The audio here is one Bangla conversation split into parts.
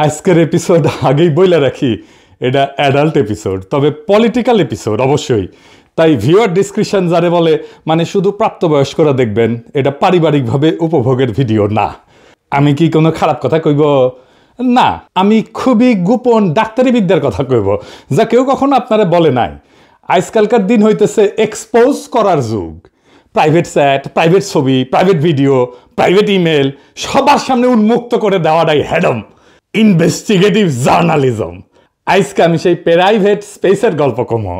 আজকের এপিসোড আগেই বলে রাখি, এটা অ্যাডাল্ট এপিসোড, তবে পলিটিক্যাল এপিসোড অবশ্যই। তাই ভিউয়ার ডিসক্রিপশন যারে বলে মানে শুধু প্রাপ্তবয়স্করা দেখবেন, এটা পারিবারিকভাবে উপভোগের ভিডিও না। আমি কি কোনো খারাপ কথা কইব? না, আমি খুবই গোপন ডাক্তারি বিদ্যার কথা কইব, যা কেউ কখনো আপনারা বলে নাই। আজকালকার দিন হইতেছে এক্সপোজ করার যুগ। প্রাইভেট চ্যাট, প্রাইভেট ছবি, প্রাইভেট ভিডিও, প্রাইভেট ইমেল সবার সামনে উন্মুক্ত করে দেওয়াটাই হ্যাডম ইনভেস্টিগেটিভ জার্নালিজম। আজকে আমি সেই প্রাইভেট স্পেসের গল্প কমো।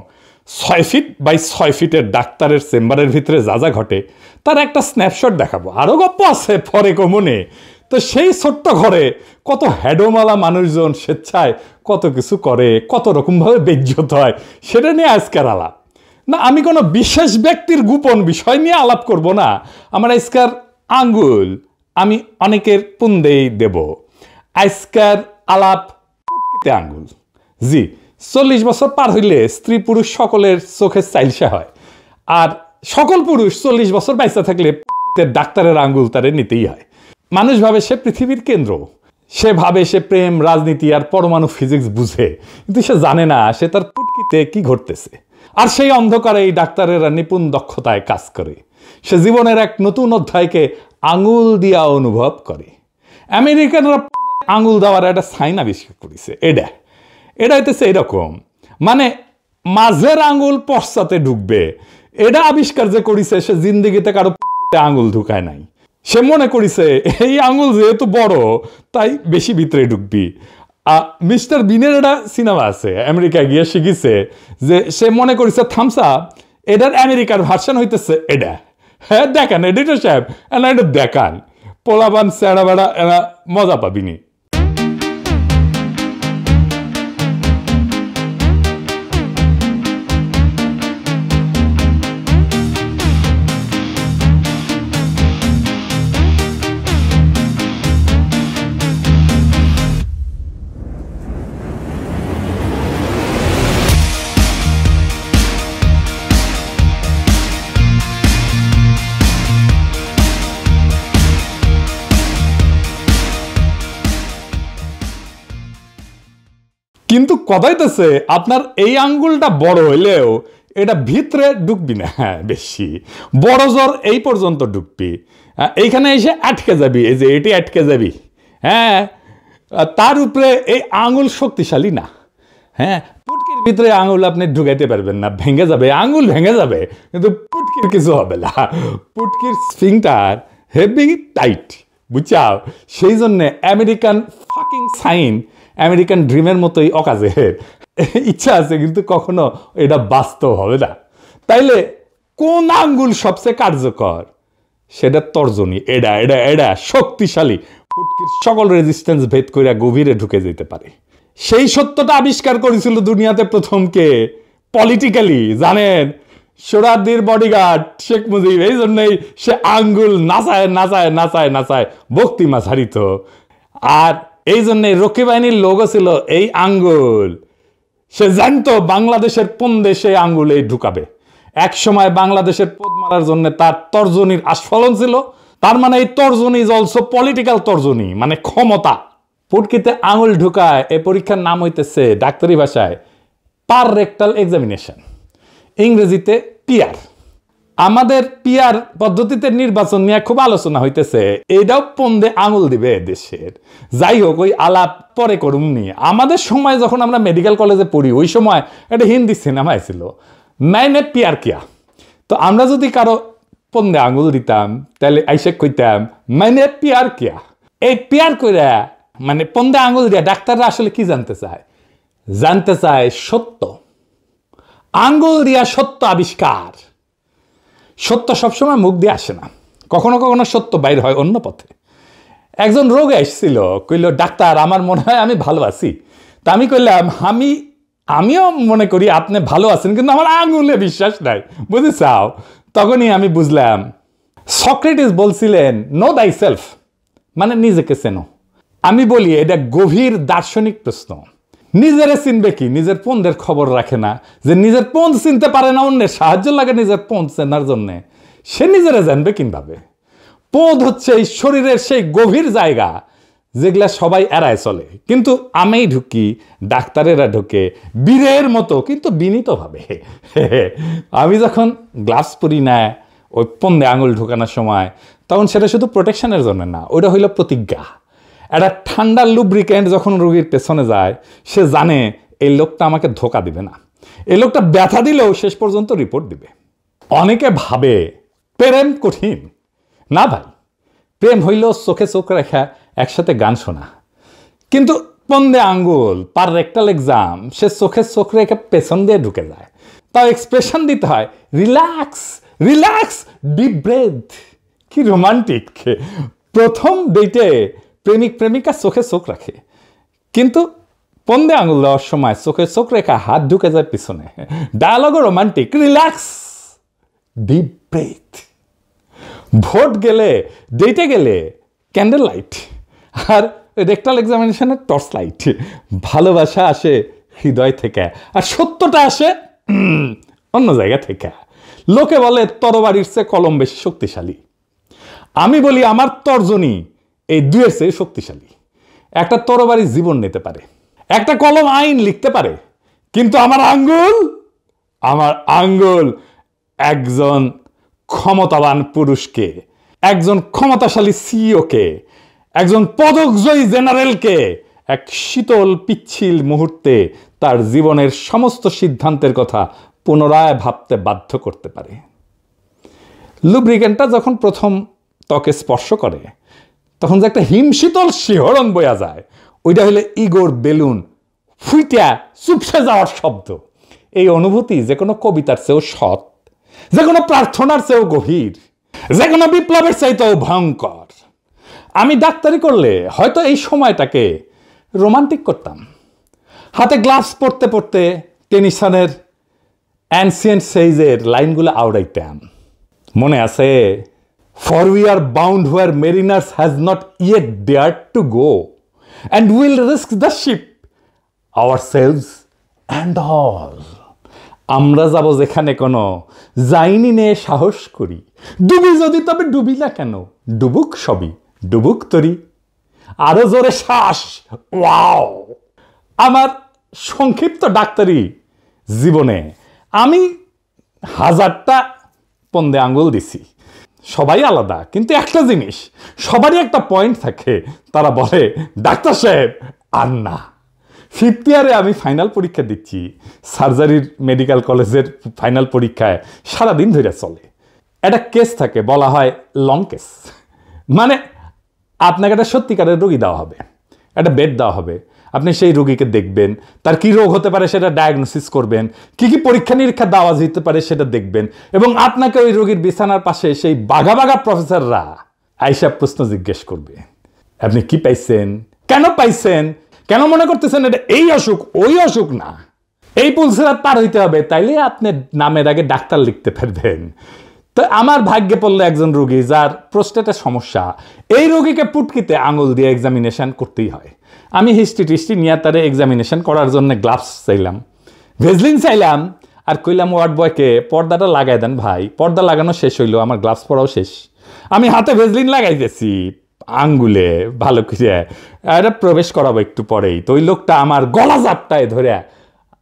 6 ফিট বাই 6 ফিটের ডাক্তারের চেম্বারের ভিতরে যা যা ঘটে তার একটা স্ন্যাপশট দেখাবো। আরও গল্প আছে পরে কমনে। তো সেই ছোট্ট ঘরে কত হ্যাডোমালা মানুষজন স্বেচ্ছায় কত কিছু করে, কত রকমভাবে বেজ্জত হয়, সেটা নিয়ে আজকের আলাপ না। আমি কোনো বিশেষ ব্যক্তির গোপন বিষয় নিয়ে আলাপ করব না। আমার আজকের আঙ্গুল আমি অনেকের পুন্দেই দেব। আজকের আলাপ পুটকিতে আঙ্গুল। জি, 40 বছর পার হইলে স্ত্রী পুরুষ সকলের চোখের চাইলসা হয়, আর সকল পুরুষ 40 বছর বাইসা থাকলে ডাক্তারের আঙ্গুল তারে নিতেই হয়। মানুষ ভাবে সে পৃথিবীর কেন্দ্র, সে ভাবে সে প্রেম, রাজনীতি আর পরমাণু ফিজিক্স বুঝে, কিন্তু সে জানে না সে তার পুটকিতে কি ঘটতেছে। আর সেই অন্ধকারে এই ডাক্তারেরা নিপুণ দক্ষতায় কাজ করে। সে জীবনের এক নতুন অধ্যায়কে আঙুল দিয়া অনুভব করে। আমেরিকানরা আঙুল দেওয়ার একটা সাইন আবিষ্কার করেছে। এটা হইতেছে এরকম, মানে মাঝের আঙুল পশ্চাতে ঢুকবে। এটা আবিষ্কার যে করেছে সে জিন্দিগিতে কারো আঙুল ঢুকায় নাই। সে মনে করেছে এই আঙুল যেহেতু বড় তাই বেশি ভিতরে ঢুকবি। মিস্টার বিনের একটা সিনেমা আছে, আমেরিকায় গিয়ে শিখেছে যে সে মনে করেছে থামস আপ এটার আমেরিকার ভার্সন হইতেছে এটা। হ্যাঁ দেখান এডিটর সাহেব, এটা দেখান, পোলাবান স্যাড়া বেড়া এরা মজা পাবিনি। কিন্তু কথা হইতেছে আপনার এই আঙ্গুলটা বড় হইলেও এটা ভিতরে ঢুকবি না। হ্যাঁ, বেশি বড় জোর এই পর্যন্ত ঢুকবি, এইখানে এসে আটকে যাবি, এই যে এটি আটকে যাবি। হ্যাঁ, তার উপরে এই আঙ্গুল শক্তিশালী না। হ্যাঁ, পুটকির ভিতরে আঙ্গুল আপনি ঢুকাইতে পারবেন না, ভেঙে যাবে, আঙ্গুল ভেঙে যাবে, কিন্তু পুটকির কিছু হবে না। পুটকির স্ফিংটার হেভি টাইট, বুঝছাও? সেই জন্যে আমেরিকান ফাকিং সাইন আমেরিকান ড্রিমের মতোই অকাজের। ইচ্ছা আছে কিন্তু কখনো এটা বাস্তব হবে না। তাইলে কোন আঙ্গুল সবচেয়ে কার্যকর? সেটা তর্জনী। এটা শক্তিশালী, পুটকির সকল রেজিস্ট্যান্স ভেদ করে গভীরে ঢুকে যেতে পারে। সেই সত্যটা আবিষ্কার করেছিল দুনিয়াতে প্রথম কে পলিটিক্যালি জানেন? সোহরাওয়ার্দীর বডিগার্ড শেখ মুজিব। এই জন্যই সে আঙ্গুল নাচায় নাচায় নাচায় নাচায় বক্তিমা ছাড়িত। আর এই জন্যে রক্ষী বাহিনীর লোগো ছিল এই আঙ্গুল। সে জানতো বাংলাদেশের কোন দেশে আঙ্গুলে ঢুকাবে। এক সময় বাংলাদেশের পদ মারার জন্য তার তর্জনীর আস্ফলন ছিল। তার মানে এই তর্জনী ইজ অলসো পলিটিক্যাল তর্জনী, মানে ক্ষমতা। পুটকিতে আঙুল ঢুকায় এই পরীক্ষার নাম হইতেছে ডাক্তারি ভাষায় পার রেক্টাল এক্সামিনেশন, ইংরেজিতে পিআর। আমাদের পিআর পদ্ধতিতে নির্বাচন নিয়ে খুব আলোচনা হইতেছে। এইটাও পন্দে আঙুল দিবে দেশের। যাই হোক, ওই আলাপ পরে করুন নি। আমাদের সময় যখন আমরা মেডিকেল কলেজে পড়ি ওই সময় একটা হিন্দি সিনেমা ছিল মাইনে পিয়ার কিয়া। তো আমরা যদি কারো পন্দে আঙুল দিতাম তাহলে আইসে কইতাম মাইনে পিয়ার কিয়া। এই পিয়ার কইরা মানে পন্দে আঙুল দিয়া ডাক্তাররা আসলে কি জানতে চায়? জানতে চায় সত্য। আঙ্গুল দিয়া সত্য আবিষ্কার। সত্য সবসময় মুখ দিয়ে আসে না, কখনো কখনো সত্য বাইর হয় অন্য পথে। একজন রোগে এসেছিল, কইল ডাক্তার আমার মনে হয় আমি ভালো আছি। তা আমি কইলাম আমিও মনে করি আপনি ভালো আছেন, কিন্তু আমার আঙুলে বিশ্বাস নাই, বুঝেছাও? তখনই আমি বুঝলাম সক্রেটিস বলছিলেন নো দাই সেলফ, মানে নিজেকে চেনো। আমি বলি এটা গভীর দার্শনিক প্রশ্ন। নিজেরে চিনবে কি? নিজের পন্দের খবর রাখে না, যে নিজের পন্দ চিনতে পারে না, অন্যের সাহায্য লাগে নিজের পন্দ চেনার জন্যে, সে নিজেরা জানবে কিভাবে? পদ হচ্ছে এই শরীরের সেই গভীর জায়গা যেগুলা সবাই এড়ায় চলে, কিন্তু আমি ঢুকি, ডাক্তারেরা ঢুকে বীরের মতো, কিন্তু বিনীতভাবে। আমি যখন গ্লাভস পরি না ওই পন্দে আঙুল ঢুকানোর সময়, তখন সেটা শুধু প্রোটেকশনের জন্য না, ওইটা হইল প্রতিজ্ঞা। একটা ঠান্ডা লুব্রিকেন্ট যখন রোগীর পেছনে যায়, সে জানে এই লোকটা আমাকে ধোকা দিবে না, এই লোকটা ব্যথা দিলেও শেষ পর্যন্ত রিপোর্ট দিবে। অনেকে ভাবে প্রেম কঠিন। না ভাই, প্রেম হইল চোখে চোখ রেখা, একসাথে গান শোনা। কিন্তু পন্দে আঙ্গুল পার রেক্টাল এক্সাম, সে চোখে চোখ রেখে পেছন দিয়ে ঢুকে যায়। তাও এক্সপ্রেশন দিতে হয়, রিল্যাক্স রিল্যাক্স, ডিপ ব্রেথ। কি রোমান্টিক! প্রথম ডেটে প্রেমিক প্রেমিকা চোখে চোখ রাখে, কিন্তু পন্দে আঙুল দেওয়ার সময় চোখে চোখ রেখা হাত ঢুকে যায় পিছনে। ডায়ালগও রোমান্টিক, রিল্যাক্স, ডিপ ব্রেথ। ভোট গেলে, ডেটে গেলে ক্যান্ডেল লাইট, আর রেক্টাল এক্সামিনেশনের টর্চ লাইট। ভালোবাসা আসে হৃদয় থেকে, আর সত্যটা আসে অন্য জায়গা থেকে। লোকে বলে তরবারির চেয়ে কলম বেশি শক্তিশালী। আমি বলি আমার তর্জনী এই দুয়ের চেয়ে শক্তিশালী। একটা তরবারি জীবন নিতে পারে, একটা কলম আইন লিখতে পারে, কিন্তু আমার আঙ্গুল একজন ক্ষমতাবান পুরুষকে, একজন ক্ষমতাশালী সিইওকে, একজন পদকজয়ী জেনারেলকে এক শীতল পিচ্ছিল মুহূর্তে তার জীবনের সমস্ত সিদ্ধান্তের কথা পুনরায় ভাবতে বাধ্য করতে পারে। লুব্রিকেন্টটা যখন প্রথম ত্বকে স্পর্শ করে, তখন যে একটা হিমশীতল শিহরণ বয়া যায়, ওইটা হলে ইগোর বেলুন ফুইটা চুপসে যাওয়ার শব্দ। এই অনুভূতি যে কোনো কবিতার চেয়েও সৎ, যে কোনো প্রার্থনার চেয়েও গভীর, যে কোনো বিপ্লবের চাইতেও ভয়ঙ্কর। আমি ডাক্তারি করলে হয়তো এই সময়টাকে রোমান্টিক করতাম। হাতে গ্লাভস পরতে পরতে টেনিসনের অ্যানসিয়েন্ট সেইজের লাইনগুলো আওড়াইতাম। মনে আছে, for we are bound where mariners has not yet dare to go, and will risk the ship ourselves and all. আমরা যাব যেখানে কোনো যাইনি নে সাহস করি, ডুবি যদি তবে ডুবি না কেন, ডুবুক সবই ডুবুক তরি। আরো জোরে শ্বাস। ওয়াও! আমার সংক্ষিপ্ত ডাক্তারি জীবনে আমি 1000টা পন্দে আঙ্গুল দিছি। সবাই আলাদা, কিন্তু একটা জিনিস, সবারই একটা পয়েন্ট থাকে। তারা বলে, ডাক্তার সাহেব আর না। 5th ইয়ারে আমি ফাইনাল পরীক্ষা দিচ্ছি। সার্জারির মেডিকেল কলেজের ফাইনাল পরীক্ষায় সারাদিন ধরে চলে। একটা কেস থাকে, বলা হয় লং কেস। মানে আপনাকে একটা সত্যিকারের রোগী দেওয়া হবে, একটা বেড দেওয়া হবে, আপনি সেই রোগীকে দেখবেন, তার কি রোগ হতে পারে সেটা ডায়াগনোসিস করবেন, কি কি পরীক্ষা নিরীক্ষা দেওয়া যেতে পারে সেটা দেখবেন, এবং আপনাকে ওই রোগীর বিছানার পাশে সেই বাঘা বাঘা প্রফেসররা আইসা প্রশ্ন জিজ্ঞেস করবে। আপনি কি পাইছেন, কেন পাইছেন, কেন মনে করতেছেন এটা এই অসুখ ওই অসুখ না। এই পুলসেরাত পার হইতে হবে, তাইলে আপনি নামের আগে ডাক্তার লিখতে পারবেন। তো আমার ভাগ্যে পড়লো একজন রোগী যার প্রোস্টেটের সমস্যা। এই রোগীকে পুটকিতে আঙুল দিয়ে এক্সামিনেশন করতেই হয়। আমি হিস্ট্রি টিস্ট্রি নিয়ে তারে এক্সামিনেশন করার জন্য গ্লাভস চাইলাম, ভেজলিন চাইলাম, আর কইলাম ওয়ার্ড বয়কে পর্দাটা লাগাই দেন ভাই। পর্দা লাগানো শেষ হইলো, আমার গ্লাভস পরাও শেষ। আমি হাতে ভেজলিন লাগাইতেছি আঙ্গুলে ভালো করে, এটা প্রবেশ করাবো একটু পরেই। তো ওই লোকটা আমার গলা জাপটায় ধরে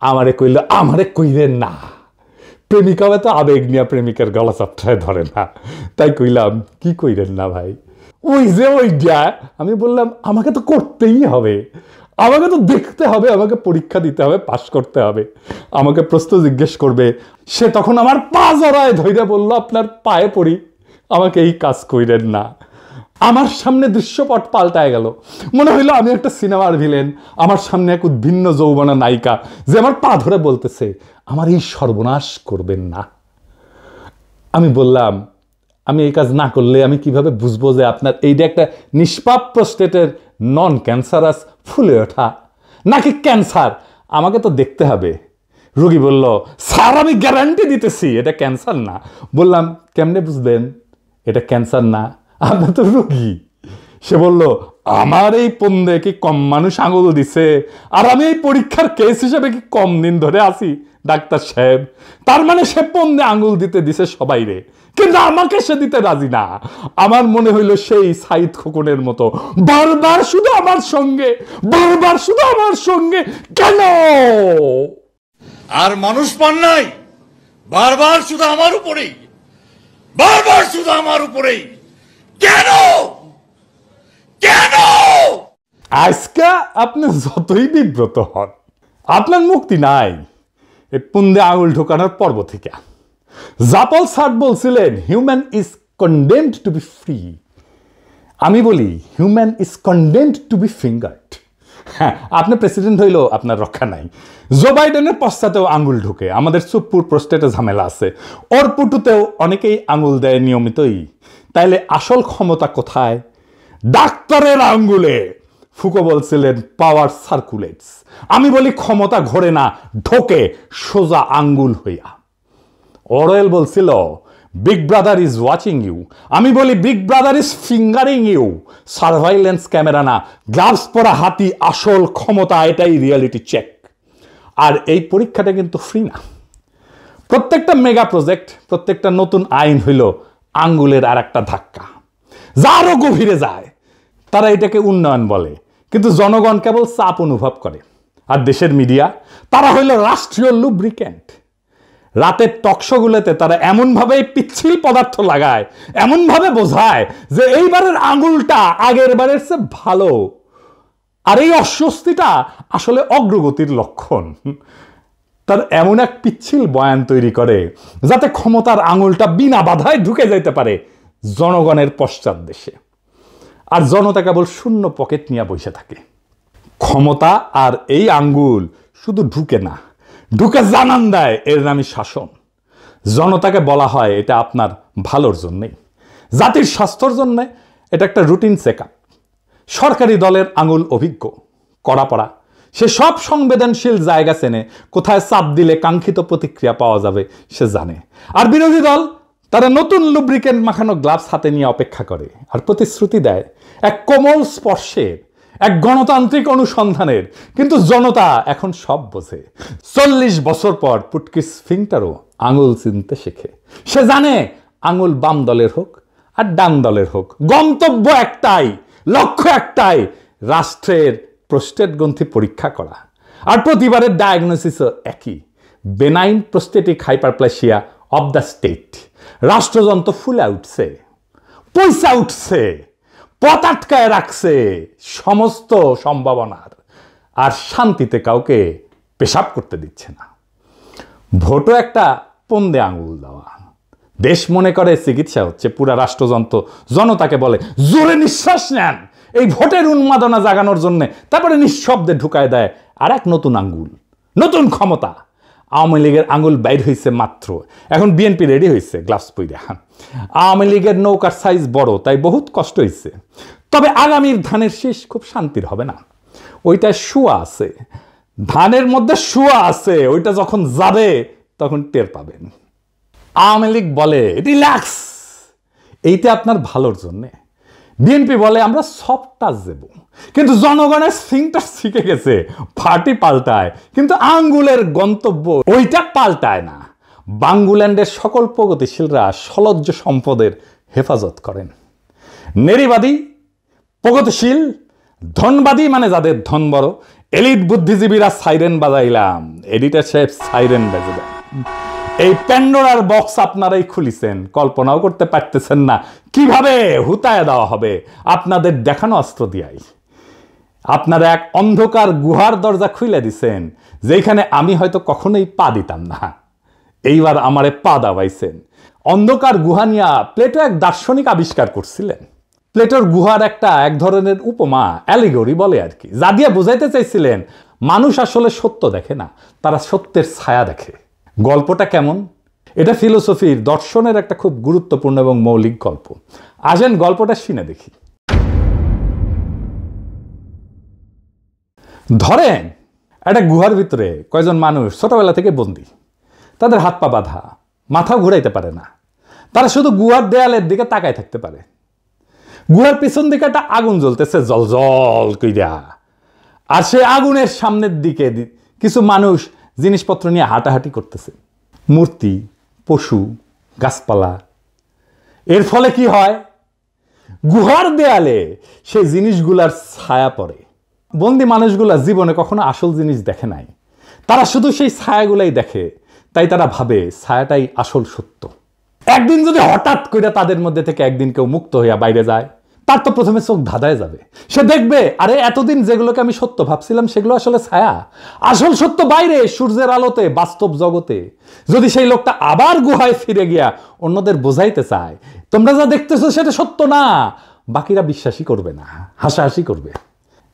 আমারে কইল, আমারে কইলেন না। প্রেমিকা তো আবেগ নিয়ে প্রেমিকার গলা চাপটায় ধরে না। তাই কইলাম, কি কইলেন না ভাই? ওই যে ওইটা। আমি বললাম, আমাকে তো করতেই হবে, আমাকে তো দেখতে হবে, আমাকে পরীক্ষা দিতে হবে, পাশ করতে হবে, আমাকে প্রশ্ন জিজ্ঞেস করবে। সে তখন আমার পা জড়ায় ধইরা বলল, আপনার পায়ে পড়ি, আমাকে এই কাজ কইলেন না। আমার সামনে দৃশ্যপট পাল্টায় গেল। মনে হইলো আমি একটা সিনেমার ভিলেন, আমার সামনে এক উদ্ভিন্ন যৌবনা নায়িকা যে আমার পা ধরে বলতেছে, আমার এই সর্বনাশ করবেন না। আমি বললাম, আমি এই কাজ না করলে আমি কিভাবে বুঝবো যে আপনার এইটা একটা নিষ্পাপ প্রোস্টেটের নন ক্যান্সারাস ফুলে ওঠা নাকি ক্যান্সার? আমাকে তো দেখতে হবে। রোগী বলল, স্যার আমি গ্যারান্টি দিতেছি এটা ক্যান্সার না। বললাম, কেমনে বুঝবেন এটা ক্যান্সার না? আপনার তো রোগী। সে বলল, আমার এই পন্দে কি কম মানুষ আঙুল দিছে, আর আমি এই পরীক্ষার কেস হিসেবে কি কম দিন ধরে আছি? ডাক্তার সাহেব। তার মানে সে পন্দে আঙ্গুল দিতে দিছে সবাই রে, কিন্তু আমাকে সে দিতে রাজি না। আমার মনে হইল সেই সাইদ খোকনের মতো, বারবার শুধু আমার সঙ্গে, বারবার শুধু আমার সঙ্গে, কেন? আর মানুষ পান নাই, বারবার শুধু আমার উপরেই, বারবার শুধু আমার উপরেই, কেন? কেন? আজকে আপনি যতই বিব্রত হন, আপনার মুক্তি নাই এই পুন্দে আঙুল ঢোকানোর পর্ব থেকে। জাপল সার্ট বলছিলেন human is condemned to be free. আমি বলি human is condemned to be fingered. হ্যাঁ, আপনি প্রেসিডেন্ট হইলেও আপনার রক্ষা নাই। জো বাইডেনের পশ্চাতেও আঙুল ঢুকে, আমাদের সুপ্পুর প্রস্টেটে ঝামেলা আছে, ওর পুটুতেও অনেকেই আঙুল দেয় নিয়মিতই। তাইলে আসল ক্ষমতা কোথায়? ডাক্তারের আঙ্গুলে। ফুকো বলছিলেন পাওয়ার সার্কুলেটস। আমি বলি ক্ষমতা ঘোরে না, ঢোকে সোজা আঙ্গুল হইয়া। অরওয়েল বলছিল big brother is watching you. আমি বলি big brother is fingering you. Surveillance camera না, গ্লাভস পরা হাতি আসল ক্ষমতা, এটাই রিয়ালিটি চেক। আর এই পরীক্ষাটা কিন্তু ফ্রি না। প্রত্যেকটা মেগা প্রজেক্ট, প্রত্যেকটা নতুন আইন হইল আঙ্গুলের আর একটা ধাক্কা, যা আরো গভীরে যায়। তারা এটাকে উন্নয়ন বলে, কিন্তু জনগণ কেবল চাপ অনুভব করে। আর দেশের মিডিয়া, তারা হইল রাষ্ট্রীয় লুব্রিক্যান্ট। রাতের টকশোগুলোতে তারা এমনভাবে পিচ্ছিল পদার্থ লাগায়, এমনভাবে বোঝায় যে এইবারের আঙুলটা আগের বারের চেয়ে ভালো। আর এই অস্বস্তিটা আসলে অগ্রগতির লক্ষণ। তার এমন এক পিচ্ছিল বয়ান তৈরি করে যাতে ক্ষমতার আঙুলটা বিনা বাধায় ঢুকে যাইতে পারে জনগণের পশ্চাৎ দেশে। আর জনতা কেবল শূন্য পকেট নিয়ে বসে থাকে। ক্ষমতা আর এই আঙ্গুল শুধু ঢুকে না, ঢুকে জানান দেয় এর নামই শাসন। জনতাকে বলা হয় এটা আপনার ভালোর জন্যেই, জাতির স্বাস্থ্যর জন্যে এটা একটা রুটিন চেক আপ। সরকারি দলের আঙুল অভিজ্ঞ, কড়া পড়া, সে সব সংবেদনশীল জায়গা চেনে, কোথায় চাপ দিলে কাঙ্ক্ষিত প্রতিক্রিয়া পাওয়া যাবে সে জানে। আর বিরোধী দল, তারা নতুন লুব্রিকেন্ট মাখানো গ্লাভস হাতে নিয়ে অপেক্ষা করে আর প্রতিশ্রুতি দেয় এক কোমল স্পর্শের, এক গণতান্ত্রিক অনুসন্ধানের। কিন্তু জনতা এখন সব বোঝে। 40 বছর পর পুটকিস ফিংটারও আঙুল চিনতে শেখে। সে জানে আঙুল বাম দলের হোক আর ডান দলের হোক, গন্তব্য একটাই, লক্ষ্য একটাই, রাষ্ট্রের প্রোস্টেট গ্রন্থি পরীক্ষা করা। আর প্রতিবারের ডায়াগনোসিসও একই, benign prostatic hyperplasia of the state. রাষ্ট্রযন্ত্র ফুলে উঠছে, পয়সা উঠছে, পথ আটকায় রাখছে সমস্ত সম্ভাবনার, আর শান্তিতে কাউকে পেশাব করতে দিচ্ছে না। ভোটও একটা পন্দে আঙুল দেওয়া। দেশ মনে করে চিকিৎসা হচ্ছে, পুরা রাষ্ট্রযন্ত্র জনতাকে বলে জোরে নিঃশ্বাস নেন এই ভোটের উন্মাদনা জাগানোর জন্য, তারপরে নিঃশব্দে ঢুকায় দেয় আর এক নতুন আঙ্গুল, নতুন ক্ষমতা। আওয়ামী লীগের আঙুল বাইর হয়েছে মাত্র, এখন বিএনপি রেডি হয়েছে গ্লাভস পইরা। আওয়ামী লীগের নৌকার সাইজ বড়, তাই বহুত কষ্ট হয়েছে। তবে আগামীর ধানের শীষ খুব শান্তির হবে না। ওইটা শুয়া আছে, ধানের মধ্যে শুয়া আছে, ওইটা যখন যাবে তখন টের পাবেন। আওয়ামী লীগ বলে রিল্যাক্স, এইটা আপনার ভালোর জন্যে। বিএনপি বলে আমরা সফট টাচ দেব, কিন্তু জনগণের সিংটা শিখে গেছে, পার্টি পাল্টায় কিন্তু আঙ্গুলের গন্তব্য ওইটা পাল্টায় না। বাঙ্গুল্যান্ডের সকল প্রগতিশীলরা সলজ্জ সম্পদের হেফাজত করেন। নেরিবাদী, প্রগতিশীল, ধনবাদী মানে যাদের ধন বড়, এলিট বুদ্ধিজীবীরা সাইরেন বাজাইলাম, এডিটর সাহেব সাইরেন বেজে দেন। এই প্যান্ডোরার বক্স আপনারাই খুলিছেন, কল্পনাও করতে পারতেছেন না কিভাবে হুতায় দেওয়া হবে আপনাদের দেখানো অস্ত্র দিয়াই। আপনারা এক অন্ধকার গুহার দরজা খুলে দিছেন, যেখানে আমি হয়তো কখনোই পা দিতাম না। এইবার আমারে পা দাবাইছেন। অন্ধকার গুহা নিয়া প্লেটো এক দার্শনিক আবিষ্কার করছিলেন। প্লেটোর গুহার এক ধরনের উপমা, অ্যালিগরি বলে আর কি, যা দিয়ে বোঝাইতে চাইছিলেন মানুষ আসলে সত্য দেখে না, তারা সত্যের ছায়া দেখে। গল্পটা কেমন? এটা ফিলোসফির, দর্শনের একটা খুব গুরুত্বপূর্ণ এবং মৌলিক গল্প। আসেন গল্পটা শুনে দেখি। ধরেন একটা গুহার ভিতরে কয়জন মানুষ ছোটবেলা থেকে বন্দী, তাদের হাত পা বাঁধা, মাথাও ঘুরাইতে পারে না। তারা শুধু গুহার দেয়ালের দিকে তাকায় থাকতে পারে। গুহার পিছন দিকে একটা আগুন জ্বলতেছে জল জল কইরা, আর সেই আগুনের সামনের দিকে কিছু মানুষ জিনিসপত্র নিয়ে হাঁটাহাঁটি করতেছে, মূর্তি, পশু, গাছপালা। এর ফলে কি হয়? গুহার দেয়ালে সেই জিনিসগুলার ছায়া পড়ে। বন্দি মানুষগুলা জীবনে কখনো আসল জিনিস দেখে নাই, তারা শুধু সেই ছায়াগুলাই দেখে, তাই তারা ভাবে ছায়াটাই আসল সত্য। একদিন যদি হঠাৎ করে তাদের মধ্যে থেকে একদিন কেউ মুক্ত হইয়া বাইরে যায়, তার তো প্রথমে চোখ ধাঁধায় যাবে। সে দেখবে, আরে এতদিন যেগুলোকে আমি সত্য ভাবছিলাম সেগুলো আসলে ছায়া, আসল সত্য বাইরে সূর্যের আলোতে বাস্তব জগতে। যদি সেই লোকটা আবার গুহায় ফিরে গিয়া অন্যদের বোঝাইতে চায় তোমরা যা দেখতেছো সেটা সত্য না, বাকিরা বিশ্বাসই করবে না, হাসাহাসি করবে,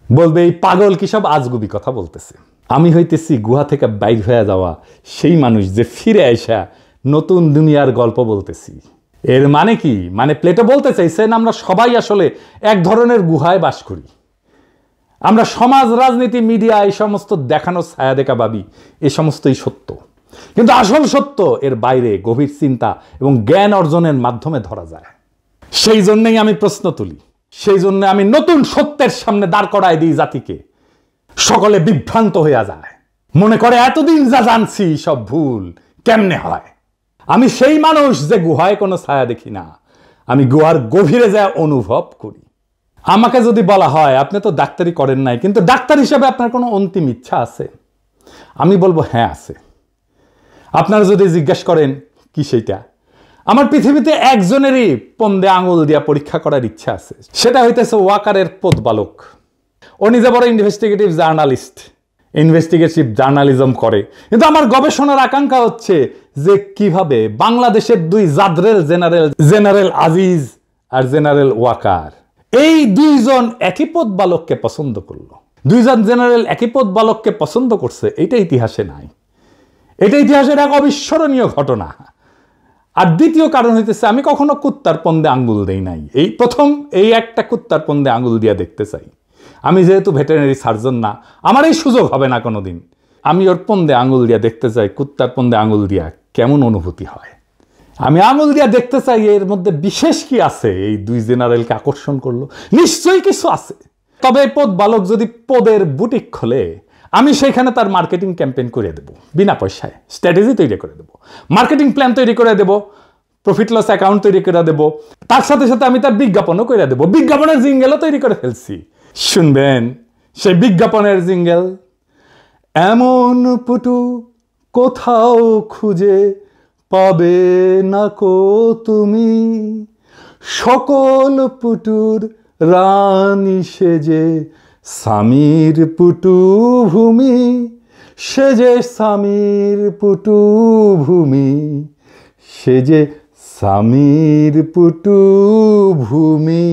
বলবে এই পাগল কি সব আজগুবি কথা বলতেছে। আমি হইতেছি গুহা থেকে বাইর হয়ে যাওয়া সেই মানুষ যে ফিরে আইসা নতুন দুনিয়ার গল্প বলতেছি। এর মানে কি? মানে প্লেটো বলতে চাইছেন আমরা সবাই আসলে এক ধরনের গুহায় বাস করি। আমরা সমাজ, রাজনীতি, মিডিয়া এই সমস্ত দেখানো ছায়া দেখা ভাবি এ সমস্তই সত্য, কিন্তু আসল সত্য এর বাইরে গভীর চিন্তা এবং জ্ঞান অর্জনের মাধ্যমে ধরা যায়। সেই জন্যই আমি প্রশ্ন তুলি, সেই জন্য আমি নতুন সত্যের সামনে দাঁড় করায় দিই জাতিকে। সকলে বিভ্রান্ত হইয়া যায়, মনে করে এতদিন যা জানছি সব ভুল, কেমনে হয়? আমি সেই মানুষ যে গুহায় কোনো ছায়া দেখি না, আমি গুহার গভীরে যা অনুভব করি। আমাকে যদি বলা হয় আপনি তো ডাক্তারি করেন নাই, কিন্তু ডাক্তার হিসেবে আপনার কোনো অন্তিম ইচ্ছা আছে? আমি বলবো হ্যাঁ আছে। আপনারা যদি জিজ্ঞেস করেন কি সেইটা, আমার পৃথিবীতে একজনেরই পন্দে আঙুল দিয়া পরীক্ষা করার ইচ্ছা আছে, সেটা হইতেছে ওয়াকারের পথবালক। ও নিজে বড় ইনভেস্টিগেটিভ জার্নালিস্ট, ইনভেস্টিগেটিভ জার্নালিজম করে, কিন্তু আমার গবেষণার আকাঙ্ক্ষা হচ্ছে যে কিভাবে বাংলাদেশের দুই জাদরেল জেনারেল আজিজ আর জেনারেল ওয়াকার, এই দুইজন একই পথ বালককে পছন্দ করলো। দুইজন জেনারেল একই পথ বালককে পছন্দ করছে, এটা ইতিহাসে নাই, এটা ইতিহাসের এক অবিস্মরণীয় ঘটনা। আর দ্বিতীয় কারণ হইতেছে আমি কখনো কুত্তার পন্দে আঙ্গুল দেই নাই, এই প্রথম এই একটা কুত্তার পন্দে আঙ্গুল দিয়া দেখতে চাই। আমি যেহেতু ভেটেরিনারি সার্জন না, আমার এই সুযোগ হবে না কোনোদিন। আমি ওর পন্দে আঙুল দিয়া দেখতে চাই, কুত্তার পন্দে আঙুল দিয়া কেমন অনুভূতি হয়। আমি আঙুল দিয়া দেখতে চাই এর মধ্যে বিশেষ কি আছে এই দুই জেনারেলকে আকর্ষণ করলো। নিশ্চয়ই কিছু আছে। তবে পদ বালক যদি পদের বুটিক খোলে, আমি সেখানে তার মার্কেটিং ক্যাম্পেইন করে দেবো, বিনা পয়সায় স্ট্র্যাটেজি তৈরি করে দেবো, মার্কেটিং প্ল্যান তৈরি করে দেবো, প্রফিট লস অ্যাকাউন্ট তৈরি করে দেবো, তার সাথে সাথে আমি তার বিজ্ঞাপনও করে দেবো। বিজ্ঞাপনের জিঙ্গেলও তৈরি করে ফেলছি, শুনবেন সেই বিজ্ঞাপনের জিঙ্গেল। এমন পুটু কোথাও খুঁজে পাবে না কো তুমি, সকল পুটুর রানী সেজে স্বামীর পুটু ভূমি, সেজে স্বামীর পুটু ভূমি, সেজে স্বামীর পুটু ভূমি।